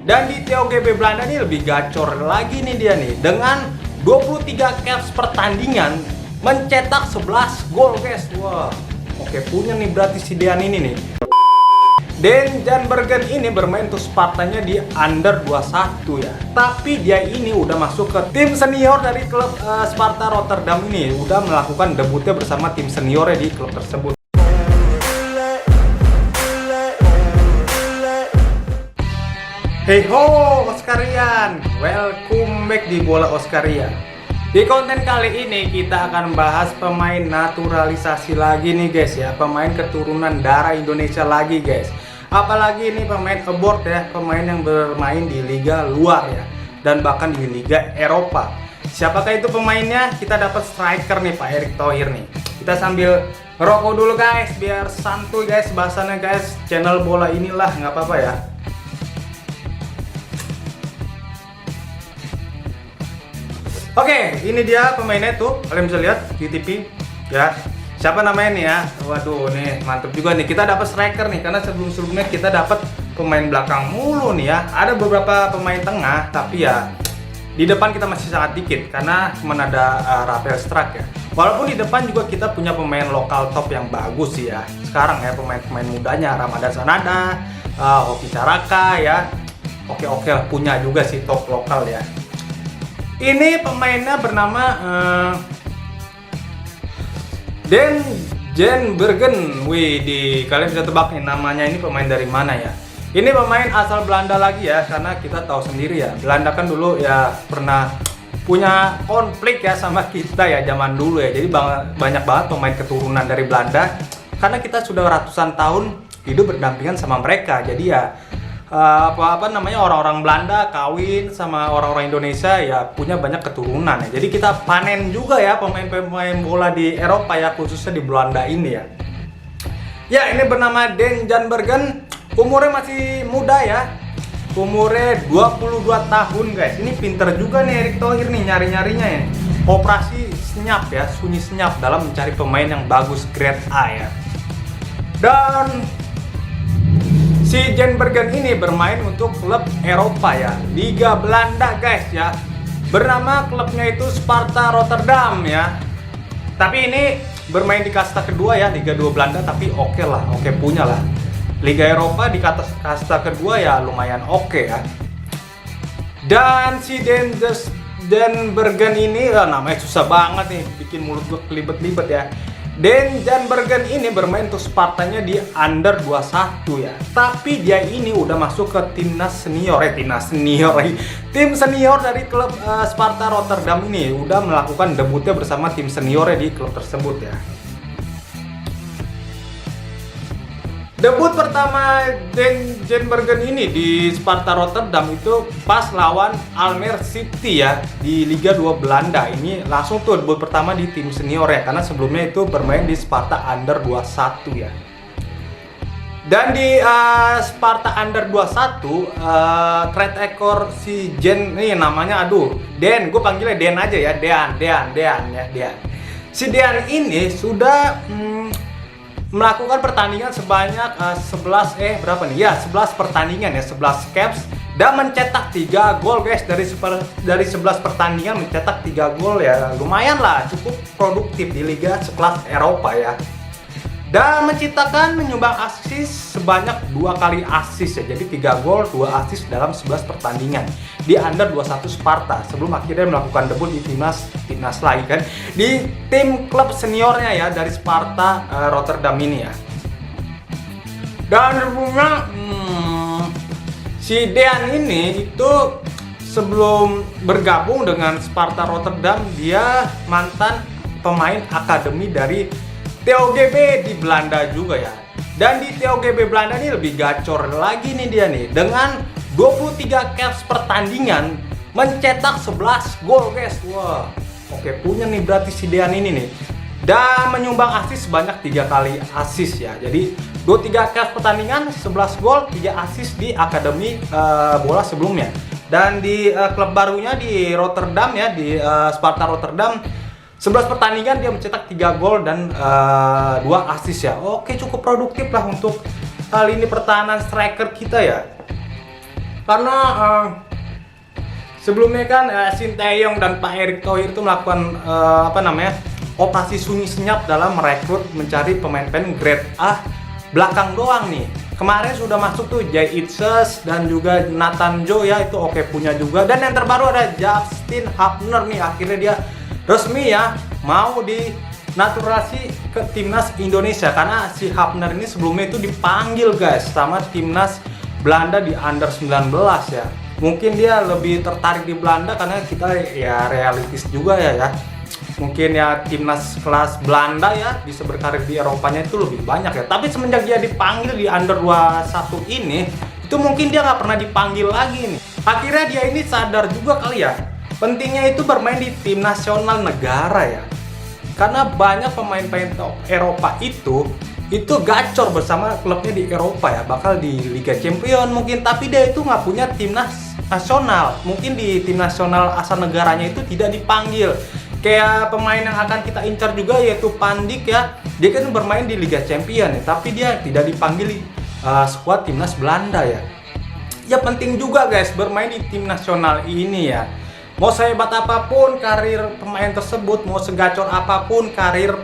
Dan di TOGB Belanda nih lebih gacor lagi nih dia nih. Dengan 23 caps pertandingan mencetak 11 gol guys. Wah, oke punya nih berarti si Dean ini nih. Dan Jan Bergen ini bermain untuk Spartanya di under 21 ya. Tapi dia ini udah masuk ke tim senior dari klub Sparta Rotterdam ini. Udah melakukan debutnya bersama tim seniornya di klub tersebut. Hey ho Oscarian, welcome back di Bola Oscarian. Di konten kali ini kita akan bahas pemain naturalisasi lagi nih guys ya. Pemain keturunan darah Indonesia lagi guys. Apalagi ini pemain abroad ya, pemain yang bermain di liga luar ya, dan bahkan di liga Eropa. Siapakah itu pemainnya? Kita dapat striker nih Pak Erick Thohir nih. Kita sambil ngerokok dulu guys, biar santuy guys bahasannya guys. Channel bola inilah, nggak apa-apa ya. Oke, ini dia pemainnya tuh, kalian bisa lihat di TV ya. Siapa namanya nih ya? Waduh, nih mantep juga nih. Kita dapat striker nih, karena sebelum-sebelumnya kita dapat pemain belakang mulu nih ya. Ada beberapa pemain tengah, tapi ya di depan kita masih sangat dikit karena cuma ada Rafael Struijk ya. Walaupun di depan juga kita punya pemain lokal top yang bagus sih ya. Sekarang ya pemain-pemain mudanya Ramadan Sanada, Hoki Caraka ya. Oke lah, punya juga sih top lokal ya. Ini pemainnya bernama Den Jan Bergen. Wih, kalian bisa tebak nih namanya ini pemain dari mana ya? Ini pemain asal Belanda lagi ya, karena kita tahu sendiri ya, Belanda kan dulu ya pernah punya konflik ya sama kita ya zaman dulu ya. Jadi banyak banget pemain keturunan dari Belanda, karena kita sudah ratusan tahun hidup berdampingan sama mereka. Jadi ya orang-orang Belanda kawin sama orang-orang Indonesia ya punya banyak keturunan ya. Jadi kita panen juga ya pemain-pemain bola di Eropa ya, khususnya di Belanda ini ya. Ya, ini bernama Den Jan Bergen. Umurnya masih muda ya. Umurnya 22 tahun guys. Ini pinter juga nih Erick Thohir nih nyari-nyarinya ya. Operasi senyap ya, sunyi senyap dalam mencari pemain yang bagus grade A ya. Dan si Jan Bergen ini bermain untuk klub Eropa ya, Liga Belanda guys ya. Bernama klubnya itu Sparta Rotterdam ya. Tapi ini bermain di kasta kedua ya, Liga 2 Belanda, tapi oke lah, oke punya lah. Liga Eropa di kasta kedua ya lumayan oke ya. Dan si Den Bergen ini namanya susah banget nih, bikin mulut gue kelibet-libet ya. Den Jan Bergen ini bermain untuk Spartanya di under 21 ya. Tapi dia ini udah masuk ke timnas senior tim senior dari klub Sparta Rotterdam ini. Udah melakukan debutnya bersama tim seniornya di klub tersebut ya. Debut pertama Den Jan Bergen ini di Sparta Rotterdam itu pas lawan Almere City ya di Liga 2 Belanda. Ini langsung tuh debut pertama di tim senior ya, karena sebelumnya itu bermain di Sparta Under 21 ya. Dan di Sparta Under 21 trade ekor si Jen nih namanya, Den, gue panggilnya Den aja ya, Dean ya, Dean. Si Dean ini sudah melakukan pertandingan sebanyak 11 pertandingan ya, 11 caps, dan mencetak 3 gol guys. Dari 11 pertandingan mencetak 3 gol ya, lumayan lah, cukup produktif di liga sekelas Eropa ya. Dan menyumbang asis sebanyak 2 kali asis ya. Jadi 3 gol, 2 asis dalam 11 pertandingan di under 21 Sparta, sebelum akhirnya melakukan debut di timnas lagi kan, di tim klub seniornya ya dari Sparta Rotterdam ini ya. Dan hubungan si Dean ini itu sebelum bergabung dengan Sparta Rotterdam, dia mantan pemain akademi dari TOGB di Belanda juga ya. Dan di TOGB Belanda ini lebih gacor lagi nih dia nih, dengan 23 caps pertandingan mencetak 11 gol guys. Wah, oke punya nih berarti si Dean ini nih. Dan menyumbang asis sebanyak 3 kali asis ya. Jadi 23 caps pertandingan, 11 gol, 3 asis di akademi bola sebelumnya. Dan di klub barunya di Rotterdam ya, di Sparta Rotterdam, 11 pertandingan dia mencetak 3 gol dan 2 assist ya. Oke, cukup produktif lah untuk kali ini pertahanan striker kita ya. karena sebelumnya kan Sinteyong dan Pak Erick Thohir itu melakukan operasi sunyi senyap dalam merekrut mencari pemain-pemain grade A belakang doang nih. Kemarin sudah masuk tuh Jay Itzes dan juga Nathan Joe ya, itu oke punya juga. Dan yang terbaru ada Justin Hubner nih, akhirnya dia resmi ya mau dinaturalisasi ke timnas Indonesia, karena si Hubner ini sebelumnya itu dipanggil guys sama timnas Belanda di under 19 ya. Mungkin dia lebih tertarik di Belanda karena kita ya realistis juga ya. Mungkin ya timnas kelas Belanda ya bisa berkarir di Eropanya itu lebih banyak ya. Tapi semenjak dia dipanggil di under 21 ini, itu mungkin dia nggak pernah dipanggil lagi nih. Akhirnya dia ini sadar juga kali ya, pentingnya itu bermain di tim nasional negara ya. Karena banyak pemain-pemain top Eropa itu gacor bersama klubnya di Eropa ya, bakal di Liga Champions mungkin, tapi dia itu nggak punya timnas nasional. Mungkin di tim nasional asal negaranya itu tidak dipanggil. Kayak pemain yang akan kita incar juga yaitu Pandik ya, dia kan bermain di Liga Champions ya, tapi dia tidak dipanggil di skuad timnas Belanda ya. Ya penting juga guys bermain di tim nasional ini ya. Mau sehebat apapun karir pemain tersebut, mau segacor apapun karir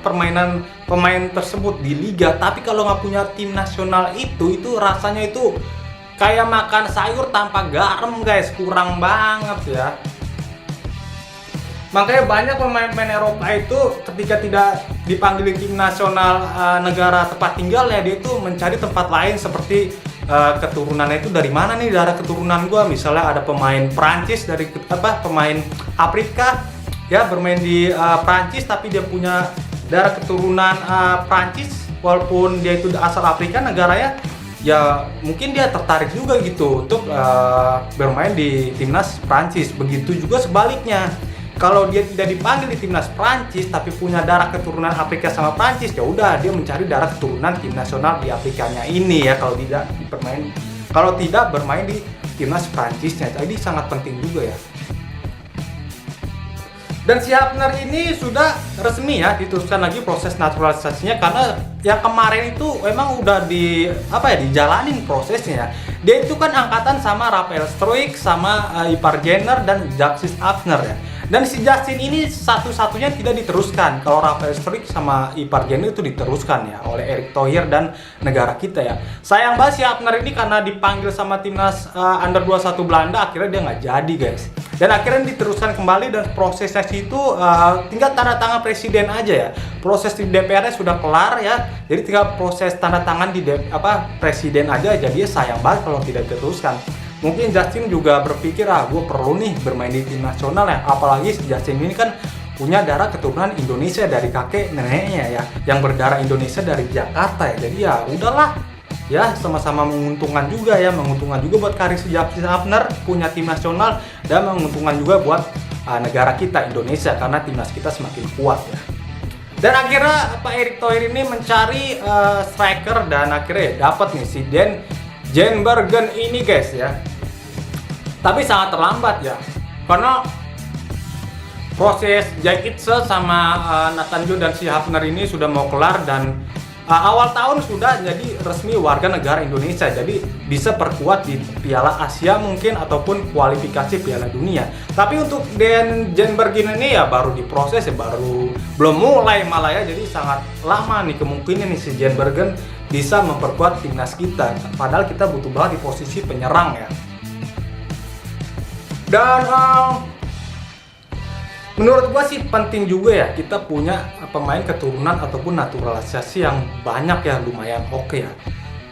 permainan pemain tersebut di liga, tapi kalau nggak punya tim nasional itu rasanya itu kayak makan sayur tanpa garam guys, kurang banget ya. Makanya banyak pemain-pemain Eropa itu ketika tidak dipanggil di tim nasional negara tempat tinggalnya, dia itu mencari tempat lain seperti keturunannya itu dari mana nih, darah keturunan gua. Misalnya ada pemain Prancis dari pemain Afrika ya, bermain di Prancis tapi dia punya darah keturunan Prancis walaupun dia itu asal Afrika negaranya, ya mungkin dia tertarik juga gitu untuk bermain di timnas Prancis. Begitu juga sebaliknya. Kalau dia tidak dipanggil di timnas Prancis tapi punya darah keturunan Afrika sama Prancis, ya udah dia mencari darah keturunan tim nasional di Afrikanya ini ya, kalau tidak bermain di timnas Prancisnya. Jadi sangat penting juga ya. Dan si Hubner ini sudah resmi ya diteruskan lagi proses naturalisasinya, karena yang kemarin itu emang udah dijalanin prosesnya. Dia itu kan angkatan sama Raphael Struijk, sama Ipar Jenner dan Justin Hubner ya. Dan si Justin ini satu-satunya tidak diteruskan. Kalau Raphael Struijk sama Ipar Jenner itu diteruskan ya oleh Erick Thohir dan negara kita ya. Sayang banget si Hubner ini karena dipanggil sama timnas under 21 Belanda, akhirnya dia nggak jadi guys. Dan akhirnya diteruskan kembali dan prosesnya itu tinggal tanda tangan presiden aja ya. Proses di DPR-nya sudah kelar ya. Jadi tinggal proses tanda tangan di presiden aja. Jadi sayang banget kalau tidak diteruskan. Mungkin Justin juga berpikir, gue perlu nih bermain di tim nasional ya. Apalagi Justin ini kan punya darah keturunan Indonesia dari kakek neneknya ya, yang berdarah Indonesia dari Jakarta ya. Jadi ya udahlah ya, sama-sama menguntungkan juga buat karir si Justin Hubner punya tim nasional, dan menguntungkan juga buat negara kita Indonesia karena timnas kita semakin kuat ya. Dan akhirnya Pak Erick Thohir ini mencari striker dan akhirnya dapat nih si Jens Bergen ini guys ya. Tapi sangat terlambat ya, karena proses Jay Itzes sama Nathan Joe dan si Hubner ini sudah mau kelar, dan awal tahun sudah jadi resmi warga negara Indonesia, jadi bisa perkuat di Piala Asia mungkin ataupun kualifikasi Piala Dunia. Tapi untuk Jens Bergen ini ya baru diproses ya, belum mulai malah ya, jadi sangat lama nih kemungkinan nih si Jens Bergen bisa memperkuat timnas kita, padahal kita butuh banget di posisi penyerang ya. Dan menurut gua sih penting juga ya kita punya pemain keturunan ataupun naturalisasi yang banyak ya, lumayan oke ya.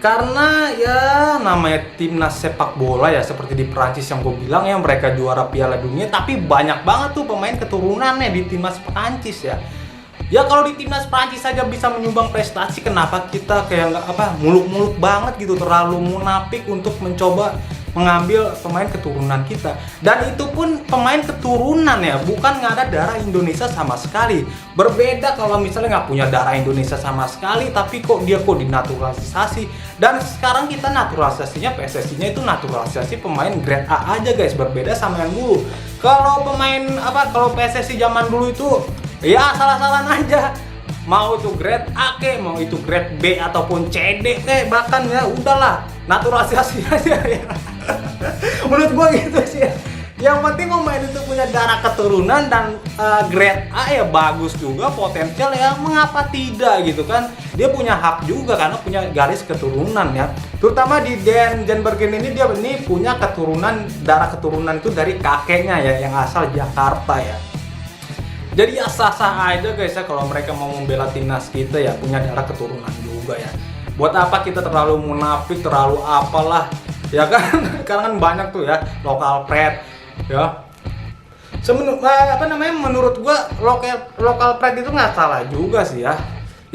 Karena ya namanya timnas sepak bola ya, seperti di Prancis yang gue bilang ya, mereka juara Piala Dunia tapi banyak banget tuh pemain keturunannya di timnas Prancis ya. Ya kalau di timnas Prancis saja bisa menyumbang prestasi, kenapa kita kayak muluk-muluk banget gitu, terlalu munafik untuk mencoba mengambil pemain keturunan kita. Dan itu pun pemain keturunan ya, bukan nggak ada darah Indonesia sama sekali. Berbeda kalau misalnya nggak punya darah Indonesia sama sekali tapi kok dinaturalisasi. Dan sekarang kita naturalisasinya, PSSI-nya itu naturalisasi pemain grade A aja guys, berbeda sama yang dulu. Kalau kalau PSSI zaman dulu itu ya salah-salahan aja, mau itu grade A mau itu grade B ataupun CD bahkan ya udahlah naturalisasi aja ya. Menurut gua gitu sih ya. Yang penting pemain itu punya darah keturunan dan grade A ya bagus juga, potensial ya, mengapa tidak gitu kan. Dia punya hak juga karena punya garis keturunan ya. Terutama di Dan Janbergen ini, dia ini punya keturunan, darah keturunan itu dari kakeknya ya yang asal Jakarta ya. Jadi ya sah-sah aja guys ya kalau mereka mau membela timnas kita ya, punya darah keturunan juga ya. Buat apa kita terlalu munafik, terlalu apalah ya kan. Karena kan banyak tuh ya lokal pride ya. Menurut gua lokal pride itu nggak salah juga sih ya.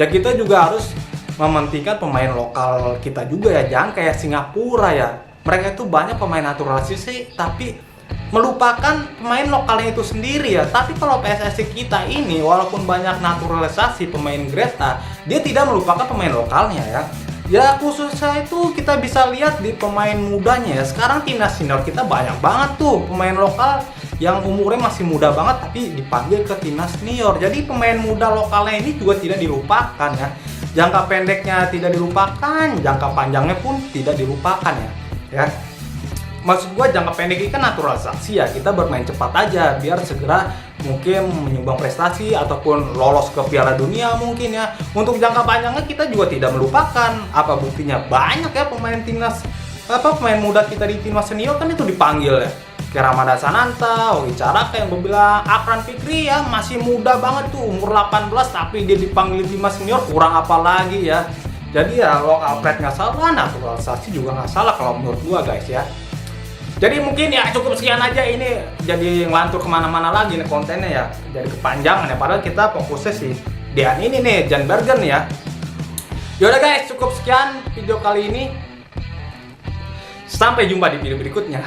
Ya kita juga harus mementingkan pemain lokal kita juga ya. Jangan kayak Singapura ya. Mereka itu banyak pemain naturalisasi sih, tapi melupakan pemain lokalnya itu sendiri ya. Tapi kalau PSSI kita ini walaupun banyak naturalisasi pemain grade A, dia tidak melupakan pemain lokalnya ya. Ya khususnya itu kita bisa lihat di pemain mudanya ya. Sekarang timnas senior kita banyak banget tuh pemain lokal yang umurnya masih muda banget tapi dipanggil ke timnas senior. Jadi pemain muda lokalnya ini juga tidak dilupakan ya. Jangka pendeknya tidak dilupakan, jangka panjangnya pun tidak dilupakan ya. Maksud gua jangka pendek ini kan naturalisasi ya, kita bermain cepat aja biar segera mungkin menyumbang prestasi ataupun lolos ke Piala Dunia mungkin ya. Untuk jangka panjangnya kita juga tidak melupakan. Apa buktinya? Banyak ya pemain timnas pemain muda kita di timnas senior kan itu dipanggil ya. Kayak Ramadhan Sananta, Ogi Caraka yang gue bilang, Akran Fikri ya masih muda banget tuh, umur 18 tapi dia dipanggil timnas senior, kurang apa lagi ya. Jadi ya lokal pride nggak salah, naturalisasi juga nggak salah kalau menurut gua guys ya. Jadi mungkin ya cukup sekian aja, ini jadi ngelantur kemana-mana lagi nih kontennya ya, jadi kepanjangan ya, padahal kita fokusnya sih Dean ini nih, Janbergen ya. Yaudah guys, cukup sekian video kali ini, sampai jumpa di video berikutnya.